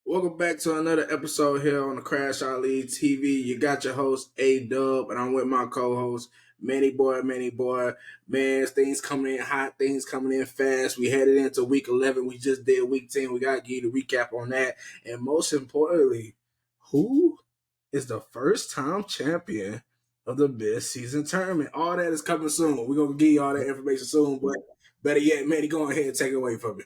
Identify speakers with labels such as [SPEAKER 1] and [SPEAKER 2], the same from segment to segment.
[SPEAKER 1] Welcome back to another episode here on the Crash Out League TV. You got your host ADUB, and I'm with my co-host Manny Boy. Man, things coming in hot, things coming in fast. We headed into week 11. We just did week 10. We got to give you the recap on that, and most importantly, who is the first-time champion of the Midseason tournament? All that is coming soon. We're gonna give you all that information soon, but better yet, Manny, go ahead and take it away from me.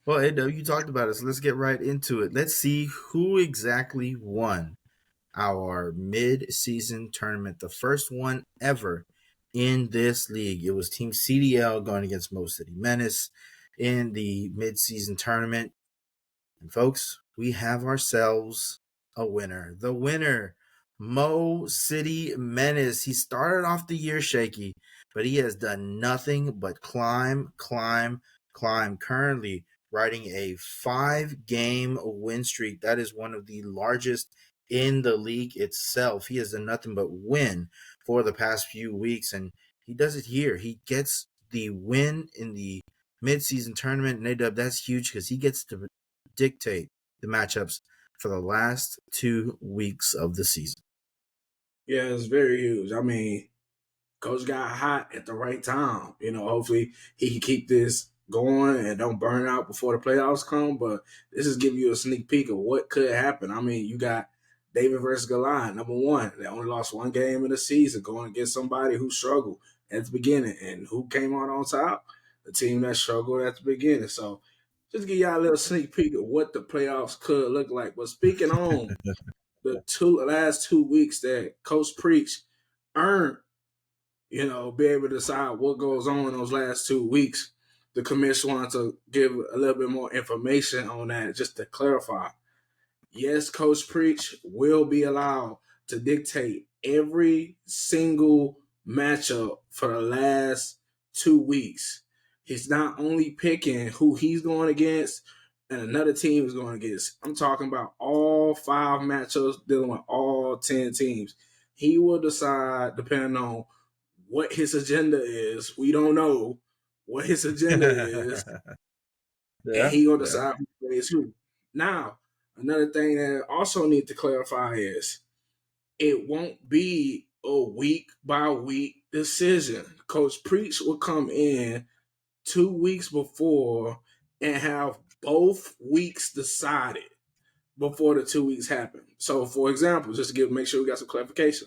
[SPEAKER 2] Well, ADUB, you talked about it, so let's get right into it. Let's see who exactly won our mid-season tournament, the first one ever in this league. It was Team CDL going against Mo City Menace in the mid-season tournament. And folks, we have ourselves a winner. The winner, Mo City Menace. He started off the year shaky, but he has done nothing but climb. Currently riding a 5-game win streak. That is one of the largest in the league itself. He has done nothing but win for the past few weeks, and he does it here. He gets the win in the mid-season tournament, and ADUB, that's huge because he gets to dictate the matchups for the last 2 weeks of the season.
[SPEAKER 1] Yeah, it's very huge. I mean, Coach got hot at the right time. Hopefully he can keep this going and don't burn out before the playoffs come. But this is giving you a sneak peek of what could happen. I mean, you got David versus Goliath, number one. They only lost one game in the season, going against somebody who struggled at the beginning. And who came out on top? The team that struggled at the beginning. So just give y'all a little sneak peek of what the playoffs could look like. But speaking on the last 2 weeks that Coach Preach earned, be able to decide what goes on in those last 2 weeks. The commission wanted to give a little bit more information on that just to clarify. Yes, Coach Preach will be allowed to dictate every single matchup for the last 2 weeks. He's not only picking who he's going against and another team is going against. I'm talking about all 5 matchups dealing with all 10 teams. He will decide depending on what his agenda is. We don't know what his agenda is, and he gonna decide who plays who. Now, another thing that I also need to clarify is it won't be a week by week decision. Coach Preach will come in 2 weeks before and have both weeks decided before the 2 weeks happen. So, for example, just to make sure we got some clarification,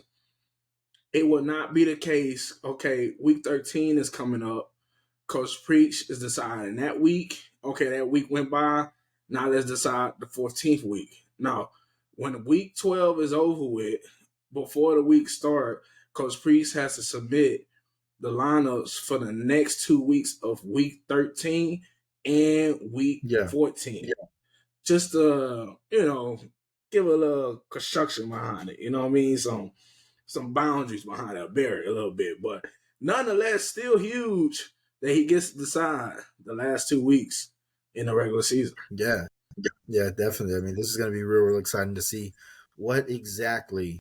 [SPEAKER 1] it will not be the case. Okay, week 13 is coming up. Coach Preach is deciding that week. Okay, that week went by. Now let's decide the 14th week. Now, when week 12 is over with, before the week start, Coach Preach has to submit the lineups for the next 2 weeks of week 13 and week 14. Yeah. Just to, give a little construction behind it. You know what I mean? Some boundaries behind that barrier a little bit, but nonetheless, still huge that he gets to decide the last 2 weeks in the regular season.
[SPEAKER 2] Yeah, definitely. I mean, this is going to be real exciting to see what exactly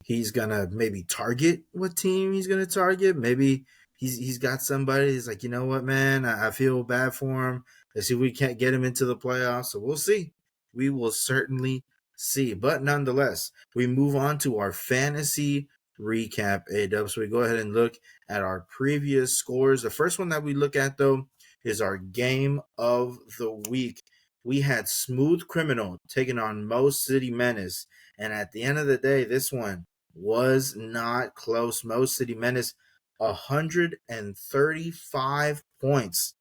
[SPEAKER 2] he's going to maybe target, what team he's going to target. Maybe he's got somebody who's like, you know what, man, I feel bad for him. Let's see if we can't get him into the playoffs. So we'll see. We will certainly see. But nonetheless, we move on to our fantasy recap, ADUB. So we go ahead and look at our previous scores. The first one that we look at, though, is our game of the week. We had Smooth Criminal taking on Mo City Menace. And at the end of the day, this one was not close. Mo City Menace, 135 points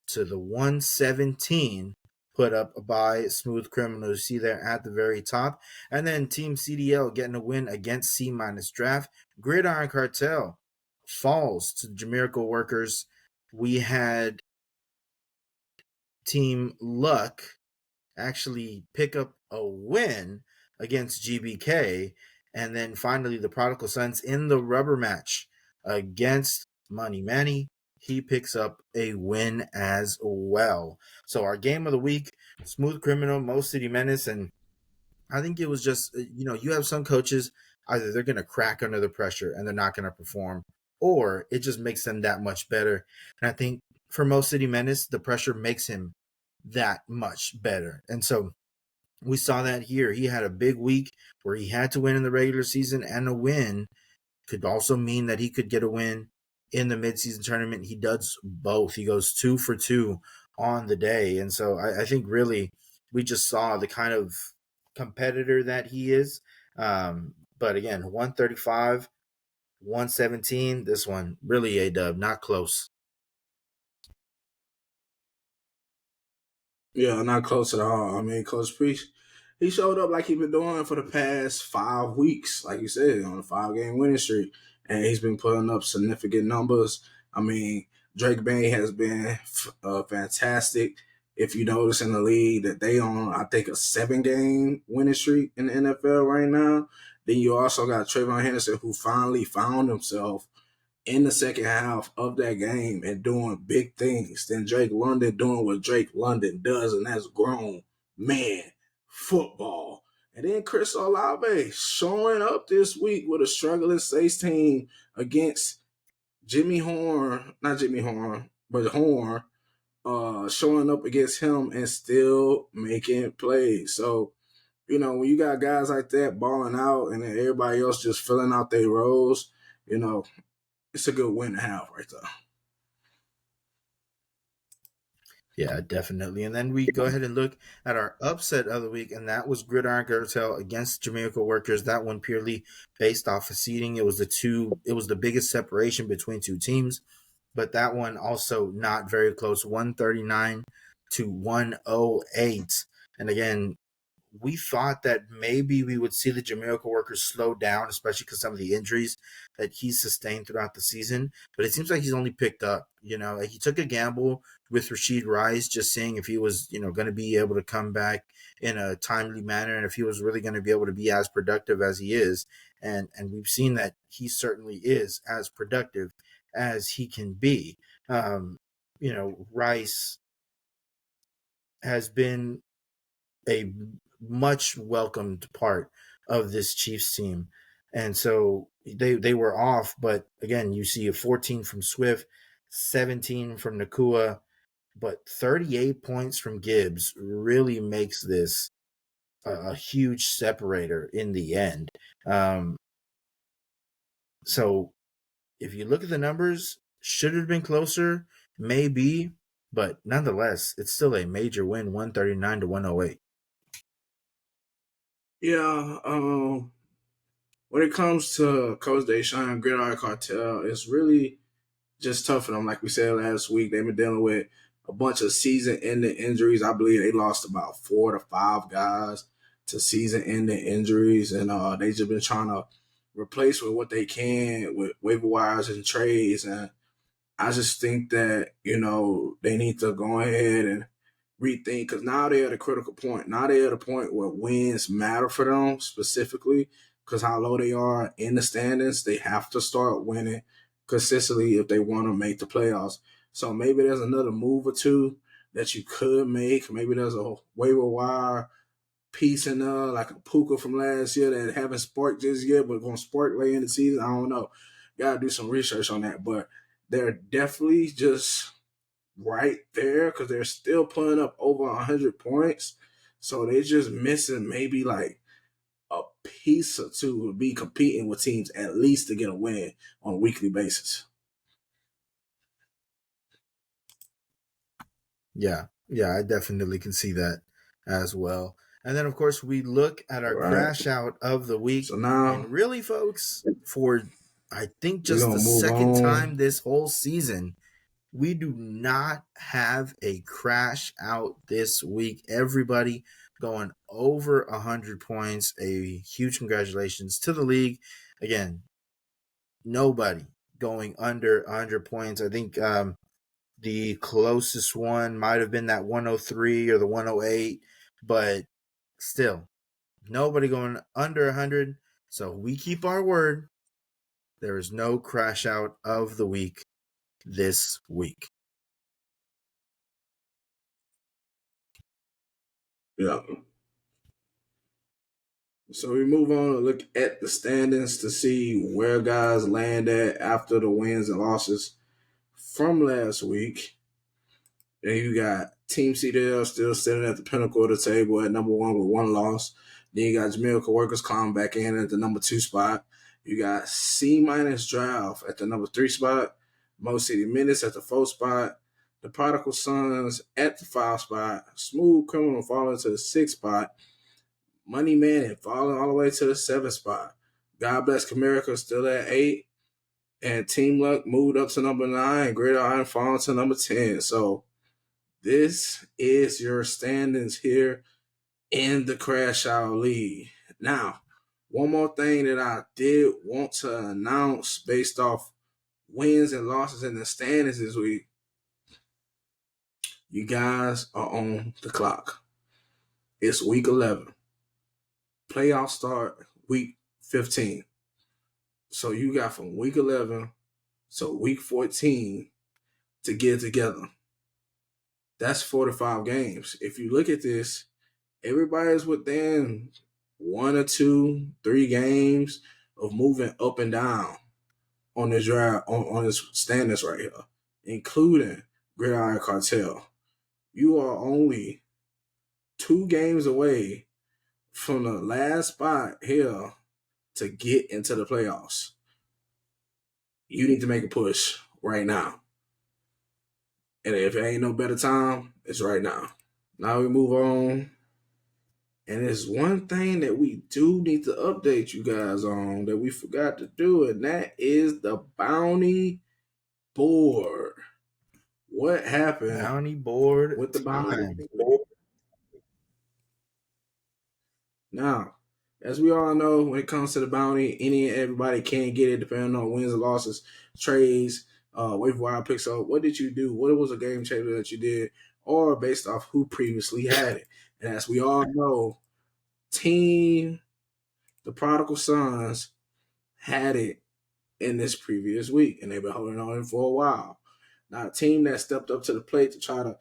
[SPEAKER 2] to the 117 put up by Smooth Criminal. You see there at the very top. And then Team CDL getting a win against C- Draft. Gridiron Cartel falls to Jamaica Workers. We had Team Luck actually pick up a win against GBK. And then finally, the Prodigal Sons in the rubber match against Money Manny. He picks up a win as well. So our game of the week, Smooth Criminal, Mo City Menace. And I think it was just, you have some coaches, either they're going to crack under the pressure and they're not going to perform, or it just makes them that much better. And I think for Mo City Menace, the pressure makes him that much better. And so we saw that here. He had a big week where he had to win in the regular season, and a win could also mean that he could get a win in the midseason tournament. He does both. He goes 2 for 2 on the day. And so I think really we just saw the kind of competitor that he is. But again, 135, 117, this one really ADUB, not close.
[SPEAKER 1] Yeah, not close at all. I mean, Coach Priest, he showed up like he's been doing for the past 5 weeks, like you said, on a 5 game winning streak, and he's been putting up significant numbers. I mean, Drake Bay has been fantastic. If you notice in the league that they on, I think, a 7 game winning streak in the NFL right now. Then you also got Trayvon Henderson, who finally found himself in the second half of that game and doing big things than Drake London doing what Drake London does, and that's grown man football. And then Chris Olave showing up this week with a struggling Saints team against Jimmy Horn, not Jimmy Horn, but Horn, showing up against him and still making plays. So, when you got guys like that balling out and then everybody else just filling out their roles, it's a good win to have right there.
[SPEAKER 2] Yeah, definitely. And then we go ahead and look at our upset of the week, and that was Gridiron Gertel against Jamaica Workers. That one purely based off of seeding. It was the biggest separation between two teams, but that one also not very close, 139 to 108. And again, we thought that maybe we would see the Jamaica Workers slow down, especially because some of the injuries that he's sustained throughout the season. But it seems like he's only picked up. Like he took a gamble with Rashid Rice, just seeing if he was, going to be able to come back in a timely manner and if he was really going to be able to be as productive as he is. And we've seen that he certainly is as productive as he can be. Rice has been a much welcomed part of this Chiefs team. And so they were off, but again, you see a 14 from Swift, 17 from Nakua, but 38 points from Gibbs really makes this a huge separator in the end. So if you look at the numbers, should it have been closer? Maybe, but nonetheless, it's still a major win, 139 to 108.
[SPEAKER 1] Yeah, when it comes to Coach Deshaun, Gridiron Cartel, it's really just tough for them. Like we said last week, they've been dealing with a bunch of season-ending injuries. I believe they lost about 4 to 5 guys to season-ending injuries, and they just been trying to replace with what they can with waiver wires and trades. And I just think that they need to go ahead and rethink, because now they're at a critical point. Now they're at a point where wins matter for them specifically, because how low they are in the standings. They have to start winning consistently if they want to make the playoffs. So maybe there's another move or two that you could make. Maybe there's a waiver wire piece in there, like a Puka from last year that haven't sparked just yet, but going to spark later in the season. I don't know. Got to do some research on that. But they're definitely just right there because they're still putting up over 100 points. So they're just missing maybe like a piece or two to be competing with teams at least to get a win on a weekly basis.
[SPEAKER 2] Yeah, I definitely can see that as well. And then, of course, we look at our
[SPEAKER 1] Right.
[SPEAKER 2] crash out of the week.
[SPEAKER 1] So now,
[SPEAKER 2] and really, folks, for I think
[SPEAKER 1] we're
[SPEAKER 2] just
[SPEAKER 1] gonna
[SPEAKER 2] the
[SPEAKER 1] move
[SPEAKER 2] second
[SPEAKER 1] on.
[SPEAKER 2] time this whole season, we do not have a crash out this week. Everybody going over 100 points. A huge congratulations to the league. Again, nobody going under 100 points. I think the closest one might have been that 103 or the 108, but still, nobody going under 100. So we keep our word. There is no crash out of the week this week.
[SPEAKER 1] Yeah. So we move on to look at the standings to see where guys land at after the wins and losses from last week. Then you got Team CDL still sitting at the pinnacle of the table at number one with one loss. Then you got Jamaica Workers climb back in at the number 2 spot. You got C minus Draft at the number 3 spot. Mo City Minutes at the 4 spot. The Prodigal Sons at the 5 spot. Smooth Criminal falling to the 6 spot. Money Man and falling all the way to the 7 spot. God Bless Comerica still at 8. And Team Luck moved up to number 9. Greater Iron falling to number 10. So this is your standings here in the Crash Out League. Now, one more thing that I did want to announce based off wins and losses in the standings this week. You guys are on the clock. It's week 11. Playoffs start week 15. So you got from week 11 to week 14 to get together. That's 45 games. If you look at this, everybody's within 1 or 2, 3 games of moving up and down on this drive on this standings right here, including Gridiron Cartel. You are only 2 games away from the last spot here to get into the playoffs. You need to make a push right now. And if it ain't no better time, it's right now. Now we move on. And there's one thing that we do need to update you guys on that we forgot to do, and that is the bounty board. What happened
[SPEAKER 2] Bounty board
[SPEAKER 1] with the bounty
[SPEAKER 2] time.
[SPEAKER 1] board? Now, as we all know, when it comes to the bounty, any and everybody can get it depending on wins and losses, trades, waiver wire picks up. What did you do? What was a game changer that you did? Or based off who previously had it. And as we all know, the Prodigal Sons had it in this previous week, and they've been holding on it for a while. Now, a team that stepped up to the plate to try to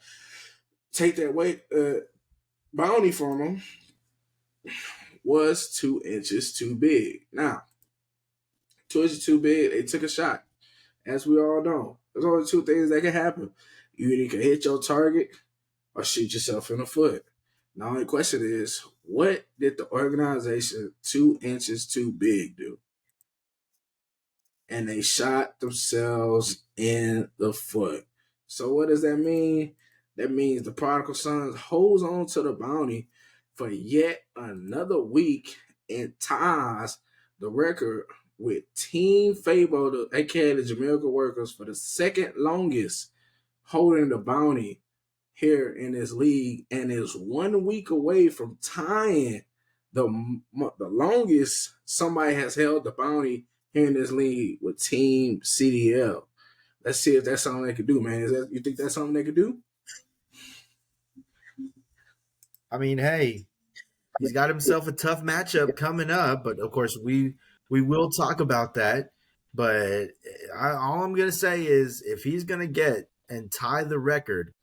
[SPEAKER 1] take that weight bounty from them was 2 inches too big. Now, 2 inches too big, they took a shot. As we all know, there's only 2 things that can happen. You either can hit your target or shoot yourself in the foot. Now, the question is, what did the organization 2 inches too big do? And they shot themselves in the foot. So what does that mean? That means the Prodigal Sons holds on to the bounty for yet another week and ties the record with Team Fabo, aka the Jamaica Workers, for the second longest holding the bounty here in this league, and is 1 week away from tying the longest somebody has held the bounty here in this league with Team CDL. Let's see if that's something they could do, man. You think that's something they could do?
[SPEAKER 2] I mean, hey, he's got himself a tough matchup coming up, but of course we will talk about that. But all I'm gonna say is, if he's gonna get and tie the record,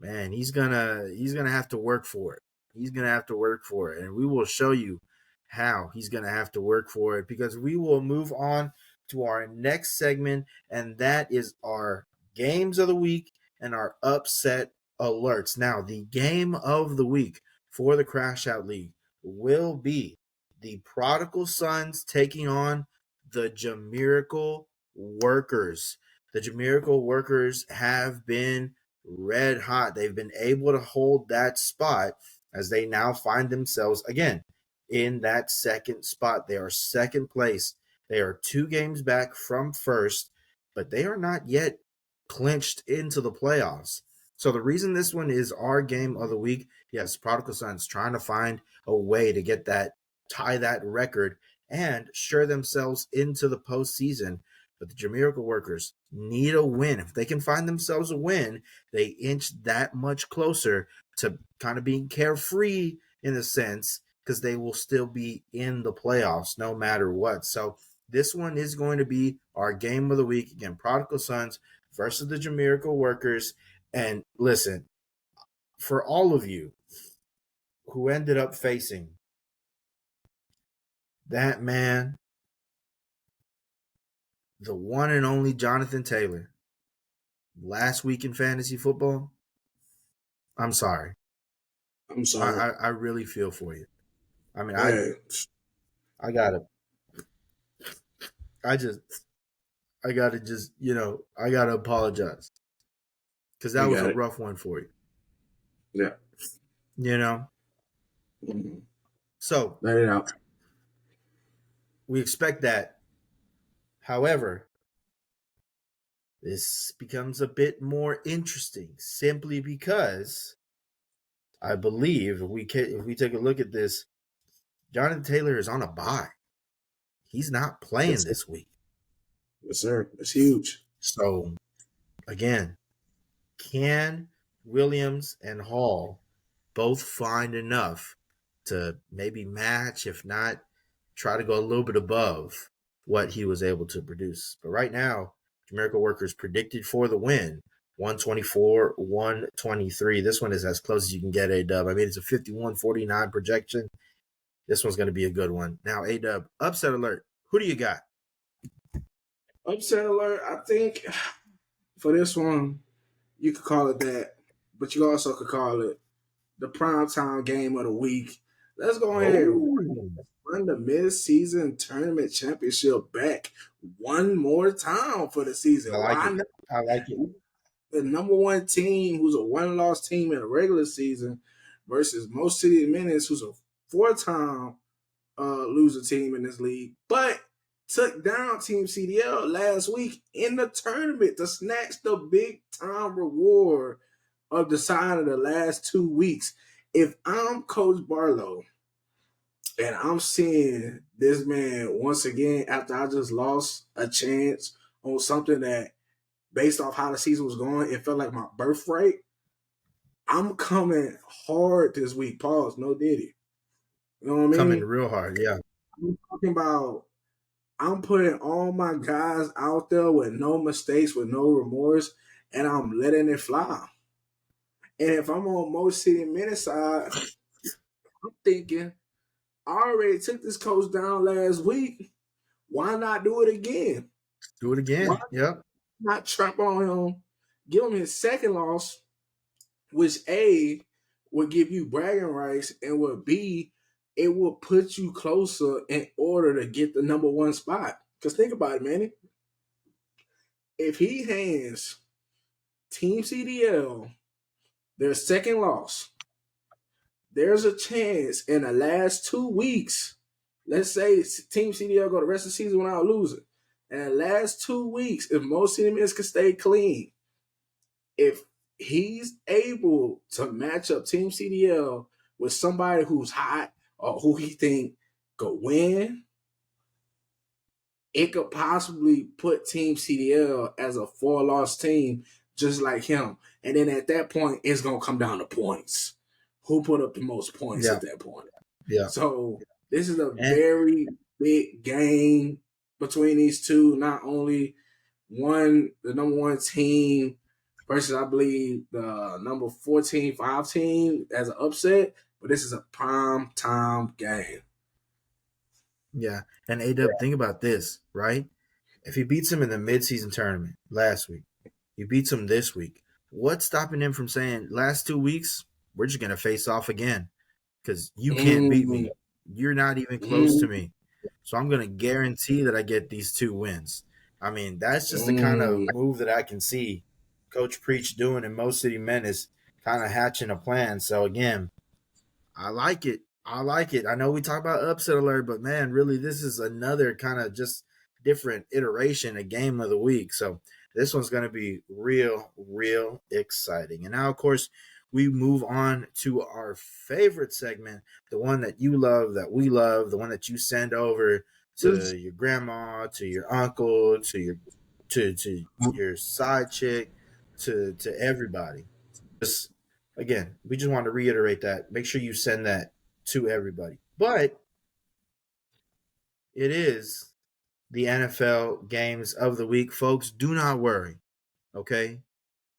[SPEAKER 2] man, he's gonna have to work for it. He's gonna have to work for it, and we will show you how he's gonna have to work for it, because we will move on to our next segment, and that is our games of the week and our upset alerts. Now, the game of the week for the Crash Out League will be the Prodigal Sons taking on the Jamirical Workers. The Jamirical Workers have been red hot. They've been able to hold that spot as they now find themselves again in that second spot. They are second place. They are 2 games back from first, but they are not yet clinched into the playoffs. So the reason this one is our game of the week, yes, Prodigal Sons trying to find a way to get that, tie that record and sure themselves into the postseason. But the Jamaica Workers need a win. If they can find themselves a win, they inch that much closer to kind of being carefree in a sense, because they will still be in the playoffs no matter what. So this one is going to be our game of the week. Again, Prodigal Sons versus the Jamaica Workers. And listen, for all of you who ended up facing that man, the one and only Jonathan Taylor, last week in fantasy football, I'm sorry.
[SPEAKER 1] I'm
[SPEAKER 2] I,
[SPEAKER 1] sorry.
[SPEAKER 2] I really feel for you. I mean,
[SPEAKER 1] Man,
[SPEAKER 2] I gotta, I just, I gotta just, I gotta apologize because that
[SPEAKER 1] you
[SPEAKER 2] was a
[SPEAKER 1] got it.
[SPEAKER 2] rough one for you.
[SPEAKER 1] Yeah.
[SPEAKER 2] You know,
[SPEAKER 1] Mhm.
[SPEAKER 2] so
[SPEAKER 1] Let it out.
[SPEAKER 2] we expect that. However, this becomes a bit more interesting simply because I believe if we take a look at this, Jonathan Taylor is on a bye. He's not playing
[SPEAKER 1] Yes, sir.
[SPEAKER 2] this week.
[SPEAKER 1] Yes, sir. It's huge.
[SPEAKER 2] So again, can Williams and Hall both find enough to maybe match, if not try to go a little bit above what he was able to produce? But right now, Miracle Workers predicted for the win 124, 123. This one is as close as you can get, ADUB. I mean, it's a 51-49 projection. This one's going to be a good one. Now, ADUB, upset alert. Who do you got?
[SPEAKER 1] Upset alert. I think for this one, you could call it that, but you also could call it the primetime game of the week. Let's go ahead and
[SPEAKER 2] Oh,
[SPEAKER 1] run the mid-season tournament championship back one more time for the season.
[SPEAKER 2] I like
[SPEAKER 1] Why
[SPEAKER 2] it.
[SPEAKER 1] not?
[SPEAKER 2] I like it.
[SPEAKER 1] The number one team, who's a one-loss team in a regular season, versus Most City Minutes, who's a four-time loser team in this league, but took down Team CDL last week in the tournament to snatch the big time reward of deciding the last 2 weeks. If I'm Coach Barlow and I'm seeing this man once again after I just lost a chance on something that, based off how the season was going, it felt like my birthright. I'm coming hard this week. Pause. No diddy. You know what I
[SPEAKER 2] Coming
[SPEAKER 1] mean?
[SPEAKER 2] real hard. Yeah.
[SPEAKER 1] I'm talking about I'm putting all my guys out there with no mistakes, with no remorse, and I'm letting it fly. And if I'm on Most City Minute side, I'm thinking I already took this coach down last week. Why not do it again?
[SPEAKER 2] Do it
[SPEAKER 1] Why
[SPEAKER 2] again. Yep.
[SPEAKER 1] not trap on him, give him his second loss, which A would give you bragging rights, and would B, it will put you closer in order to get the number one spot. Because think about it, man. If he hands Team CDL their second loss, there's a chance in the last 2 weeks. Let's say Team CDL go the rest of the season without losing. In the last 2 weeks, if most teams can stay clean, if he's able to match up Team CDL with somebody who's hot or who he think could win, it could possibly put Team CDL as a four-loss team just like him. And then at that point, it's going to come down to points. Who put up the most points
[SPEAKER 2] Yeah.
[SPEAKER 1] at that point?
[SPEAKER 2] Yeah.
[SPEAKER 1] So this is a
[SPEAKER 2] And
[SPEAKER 1] very big game between these two. Not only the number one team versus, I believe, the number 14, 5 team as an upset, but this is a prime time game.
[SPEAKER 2] yeah. And ADUB, think about this, right? If he beats him in the midseason tournament last week, he beats him this week. What's stopping him from saying last 2 weeks, we're just gonna face off again? Because you can't beat
[SPEAKER 1] Mm,
[SPEAKER 2] me. You're not even close to
[SPEAKER 1] mm,
[SPEAKER 2] me. So I'm going to guarantee that I get these 2 wins. I mean, that's just the kind of
[SPEAKER 1] mm.
[SPEAKER 2] move that I can see Coach Preach doing in Most City Men is kind of hatching a plan. So again, I like it. I like it. I know we talk about upset alert, but man, really, this is another kind of just different iteration, a game of the week. So this one's going to be real, real exciting. And now, of course, we move on to our favorite segment, the one that you love, that we love, the one that you send over to
[SPEAKER 1] Just
[SPEAKER 2] your grandma, to your uncle, to your side chick, to everybody. Just again, we just want to reiterate that. Make sure you send that to everybody. But it is the NFL games of the week, folks. Do not worry. Okay?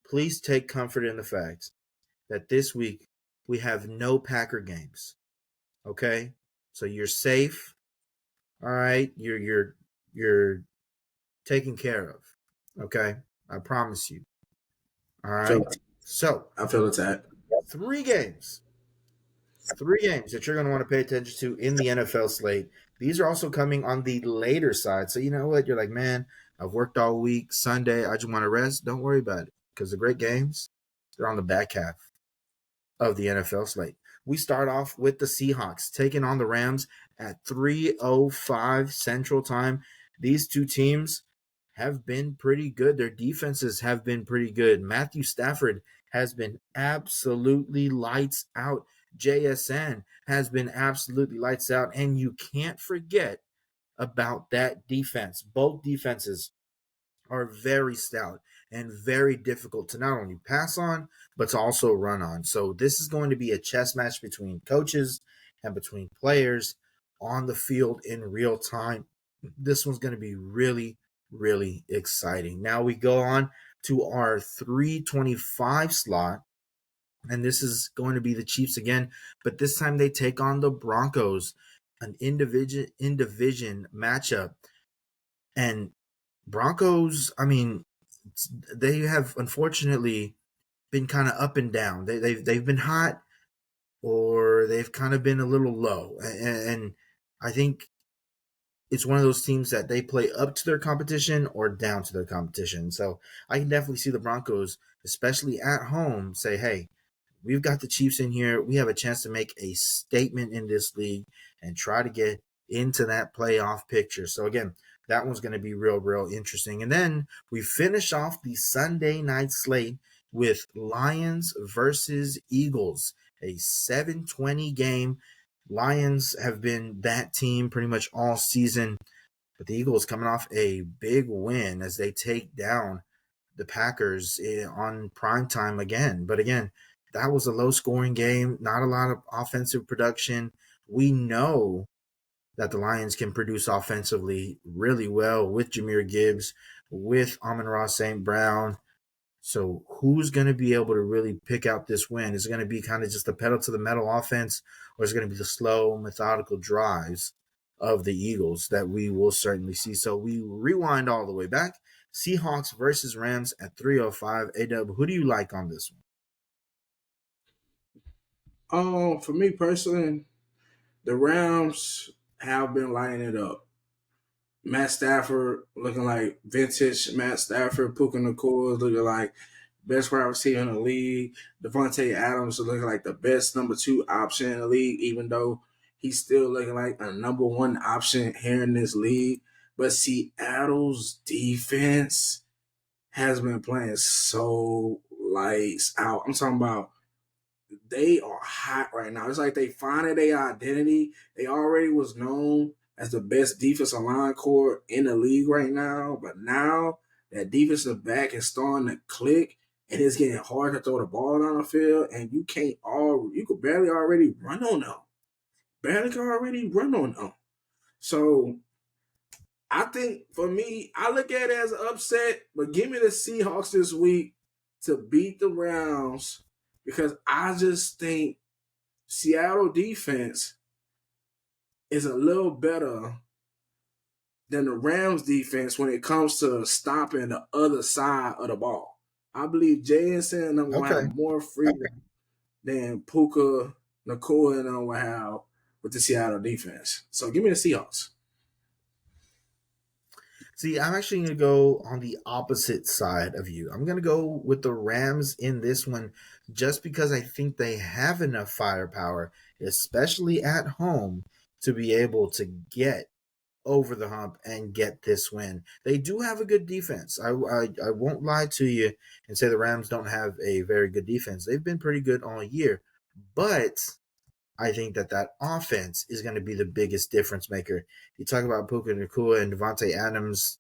[SPEAKER 2] Please take comfort in the fact that this week we have no Packer games. Okay? So you're safe. All right? You're taken care of. Okay? I promise you. All
[SPEAKER 1] feel
[SPEAKER 2] right?
[SPEAKER 1] it.
[SPEAKER 2] So
[SPEAKER 1] I feel attacked.
[SPEAKER 2] Three games. Three games that you're going to want to pay attention to in the NFL slate. These are also coming on the later side. So, you know what? You're like, man, I've worked all week. Sunday, I just want to rest. Don't worry about it because the great games, they're on the back half of the NFL slate. We start off with the Seahawks taking on the Rams at 3:05 Central Time. These two teams have been pretty good. Their defenses have been pretty good. Matthew Stafford has been absolutely lights out. JSN has been absolutely lights out. And you can't forget about that defense. Both defenses are very stout and very difficult to not only pass on, but to also run on. So this is going to be a chess match between coaches and between players on the field in real time. This one's going to be really, really exciting. Now we go on to our 325 slot. And this is going to be the Chiefs again, but this time they take on the Broncos, an in division matchup. And Broncos, I mean, they have unfortunately been kind of up and down. They've been hot or they've kind of been a little low, and I think it's one of those teams that they play up to their competition or down to their competition. So I can definitely see the Broncos, especially at home, say, "Hey, we've got the Chiefs in here. We have a chance to make a statement in this league and try to get into that playoff picture." So again, that one's going to be real, real interesting. And then we finish off the Sunday night slate with Lions versus Eagles, a 7:20 game. Lions have been that team pretty much all season, but the Eagles coming off a big win as they take down the Packers on prime time again. But again, that was a low scoring game, not a lot of offensive production. We know that the Lions can produce offensively really well with Jahmyr Gibbs, with Amon-Ra St. Brown. So who's going to be able to really pick out this win? Is it going to be kind of just the pedal to the metal offense, or is it going to be the slow, methodical drives of the Eagles that we will certainly see? So we rewind all the way back. Seahawks versus Rams at 3:05. ADUB, who do you like on this one?
[SPEAKER 1] For me personally, the Rams have been lighting it up. Matt Stafford looking like vintage Matt Stafford. Puka Nacua looking like best wide receiver in the league. Devontae Adams looking like the best number two option in the league, even though he's still looking like a number one option here in this league. But Seattle's defense has been playing so lights out. I'm talking about they are hot right now. It's like they finding their identity. They already was known as the best defensive line core in the league right now, but now that defensive back is starting to click, and it's getting hard to throw the ball down the field, and you could barely already run on them. Barely can already run on them. So I think for me, I look at it as an upset, but give me the Seahawks this week to beat the Rams because I just think Seattle defense is a little better than the Rams defense when it comes to stopping the other side of the ball. I believe JSN and them will have
[SPEAKER 2] Okay.
[SPEAKER 1] more freedom than Puka, Nacua, and them will have with the Seattle defense. So give me the Seahawks.
[SPEAKER 2] See, I'm actually going to go on the opposite side of you. I'm going to go with the Rams in this one just because I think they have enough firepower, especially at home, to be able to get over the hump and get this win. They do have a good defense. I won't lie to you and say the Rams don't have a very good defense. They've been pretty good all year, but I think that offense is going to be the biggest difference maker. You talk about Puka Nacua and Devontae Adams.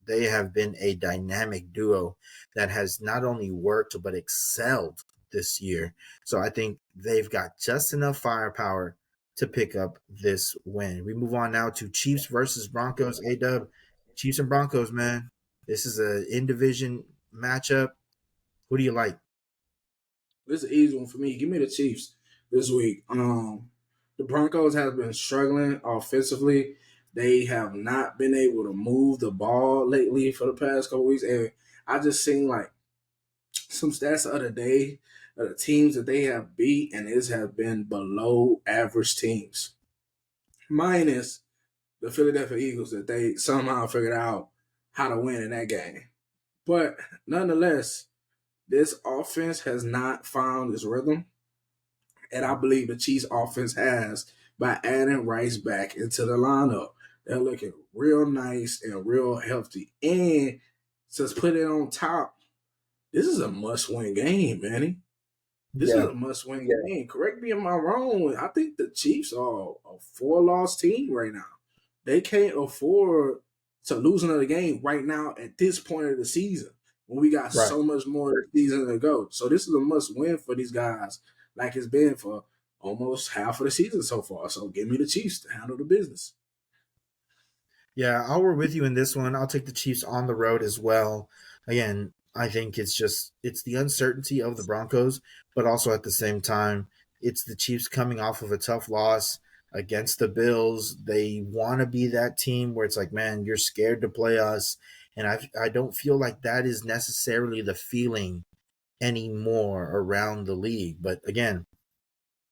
[SPEAKER 2] They have been a dynamic duo that has not only worked but excelled this year. So I think they've got just enough firepower to pick up this win. We move on now to Chiefs versus Broncos. ADUB, Chiefs and Broncos, man. This is an in division matchup. Who do you like?
[SPEAKER 1] This is an easy one for me. Give me the Chiefs this week. The Broncos have been struggling offensively. They have not been able to move the ball lately for the past couple weeks. And I just seen like some stats the other day of the teams that they have beat, and it has been below average teams, minus the Philadelphia Eagles that they somehow figured out how to win in that game. But nonetheless, this offense has not found its rhythm, and I believe the Chiefs offense has by adding Rice back into the lineup. They're looking real nice and real healthy. And to put it on top, this is a must-win game, Manny. This is
[SPEAKER 2] Yeah.
[SPEAKER 1] a must-win game. Correct me if I'm wrong. I think the Chiefs are a four-loss team right now. They can't afford to lose another game right now at this point of the season when we got
[SPEAKER 2] Right.
[SPEAKER 1] so much more season to go. So this is a must-win for these guys, like it's been for almost half of the season so far. So give me the Chiefs to handle the business.
[SPEAKER 2] Yeah, I'll work with you in this one. I'll take the Chiefs on the road as well. Again, I think it's the uncertainty of the Broncos, but also at the same time, it's the Chiefs coming off of a tough loss against the Bills. They want to be that team where it's like, man, you're scared to play us. And I don't feel like that is necessarily the feeling anymore around the league. But again,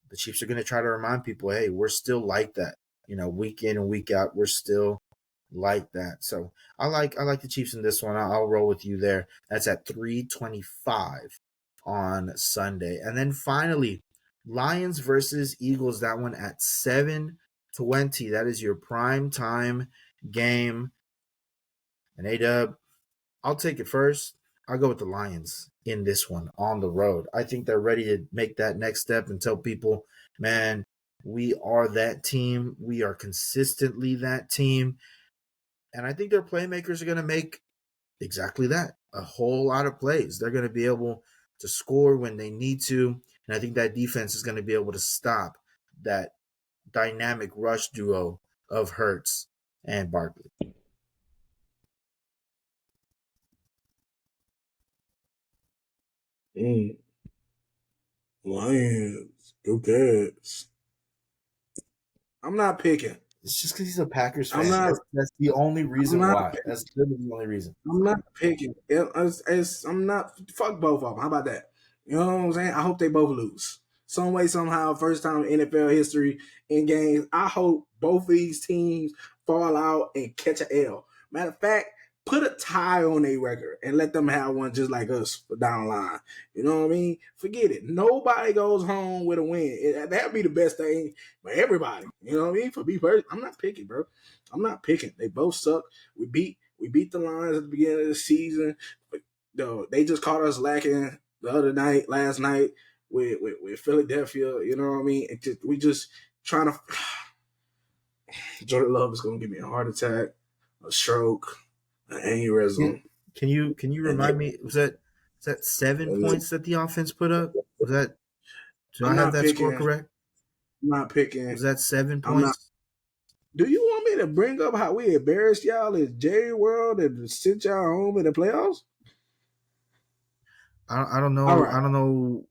[SPEAKER 2] the Chiefs are going to try to remind people, hey, we're still like that. Week in and week out, we're still like that. So I like the Chiefs in this one. I'll roll with you there. That's at 3:25 on Sunday. And then finally, Lions versus Eagles, that one at 7:20. That is your prime time game. And ADUB, I'll take it first. I'll go with the Lions in this one on the road. I think they're ready to make that next step and tell people, man, we are that team. We are consistently that team. And I think their playmakers are going to make exactly that, a whole lot of plays. They're going to be able to score when they need to. And I think that defense is going to be able to stop that dynamic rush duo of Hurts and Barkley.
[SPEAKER 1] Lions, go Cats. I'm not picking.
[SPEAKER 2] It's just because he's a Packers
[SPEAKER 1] I'm
[SPEAKER 2] fan.
[SPEAKER 1] not.
[SPEAKER 2] That's the only reason
[SPEAKER 1] I'm not.
[SPEAKER 2] why. That's literally the only reason.
[SPEAKER 1] I'm not picking. I'm not. Fuck both of them. How about that? You know what I'm saying? I hope they both lose. Some way, somehow, first time in NFL history in games. I hope both of these teams fall out and catch an L. Matter of fact, put a tie on their record and let them have one just like us for down the line. You know what I mean? Forget it. Nobody goes home with a win. That'd be the best thing for everybody. You know what I mean? For me personally, I'm not picking, bro. I'm not picking. They both suck. We beat the Lions at the beginning of the season. But, they just caught us lacking last night with Philadelphia. You know what I mean? We just trying to. Jordan Love is going to give me a heart attack, a stroke, an aneurysm.
[SPEAKER 2] Can you remind me? Was that 7 points that the offense put up? Was that? Do I have that score correct?
[SPEAKER 1] I'm not picking.
[SPEAKER 2] Was that 7 points?
[SPEAKER 1] Do you want me to bring up how we embarrassed y'all at Jerry World and sent y'all home in the playoffs?
[SPEAKER 2] I don't know.
[SPEAKER 1] Right.
[SPEAKER 2] I don't know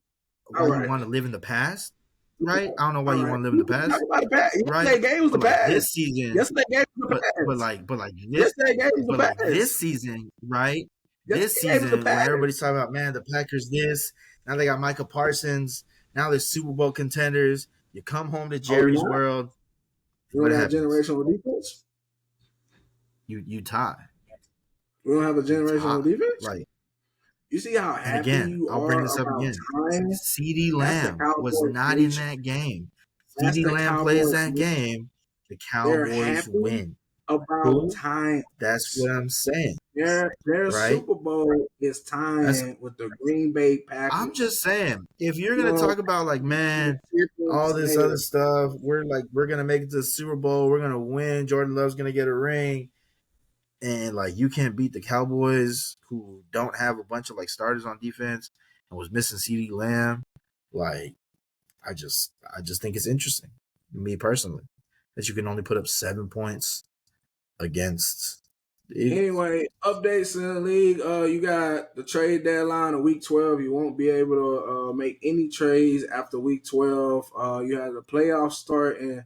[SPEAKER 2] why you want to live in the past, right? I don't know why you want to live in the past.
[SPEAKER 1] Right? Yesterday game was the past.
[SPEAKER 2] This season,
[SPEAKER 1] yesterday game was the past.
[SPEAKER 2] This season, right? This season, when everybody's talking about, man, the Packers this, now they got Micah Parsons, now they're Super Bowl contenders. You come home to Jerry's World.
[SPEAKER 1] We don't have generational defense.
[SPEAKER 2] You tie.
[SPEAKER 1] We don't have a generational defense.
[SPEAKER 2] Right.
[SPEAKER 1] You see how happy you are.
[SPEAKER 2] I'll bring this up again. CeeDee Lamb was not in that game. CeeDee Lamb plays that game. The Cowboys win.
[SPEAKER 1] About time.
[SPEAKER 2] That's what I'm saying.
[SPEAKER 1] Their Super Bowl is tying with the Green Bay Packers.
[SPEAKER 2] I'm just saying, if you're gonna talk about like, man, all this other stuff, we're gonna make it to the Super Bowl, we're gonna win, Jordan Love's gonna get a ring, and like you can't beat the Cowboys who don't have a bunch of like starters on defense and was missing CeeDee Lamb. Like, I just think it's interesting, me personally, that you can only put up 7 points against.
[SPEAKER 1] Anyway, updates in the league. You got the trade deadline of week 12. You won't be able to make any trades after week 12. You have the playoffs start in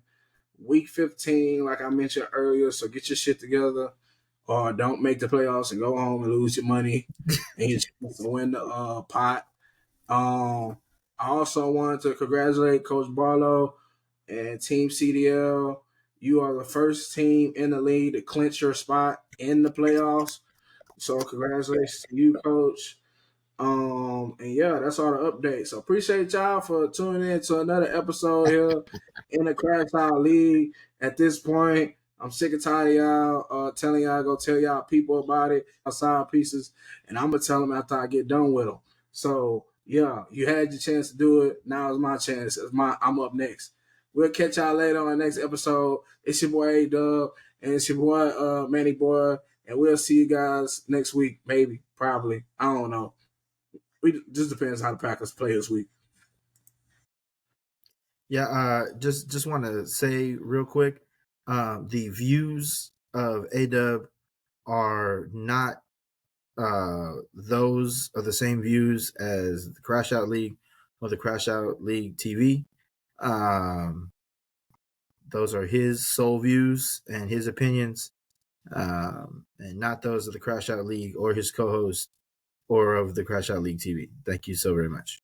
[SPEAKER 1] week 15, like I mentioned earlier. So get your shit together, or don't make the playoffs and go home and lose your money and you just win the pot. I also wanted to congratulate Coach Barlow and Team CDL. You are the first team in the league to clinch your spot in the playoffs. So congratulations to you, Coach. And yeah, that's all the updates. So appreciate y'all for tuning in to another episode here in the Crash Out League. At this point, I'm sick and tired of y'all telling y'all go tell y'all people about it, side pieces, and I'm gonna tell them after I get done with them. So yeah, you had your chance to do it. Now it's my chance. I'm up next. We'll catch y'all later on the next episode. It's your boy ADUB and it's your boy Manny Boy, and we'll see you guys next week, maybe, probably. I don't know. We just depends how the Packers play this week.
[SPEAKER 2] Yeah, just want to say real quick, the views of ADUB are not those are the same views as the Crash Out League or the Crash Out League TV. Um, those are his sole views and his opinions, and not those of the Crash Out League or his co-host or of the Crash Out League TV. Thank you so very much.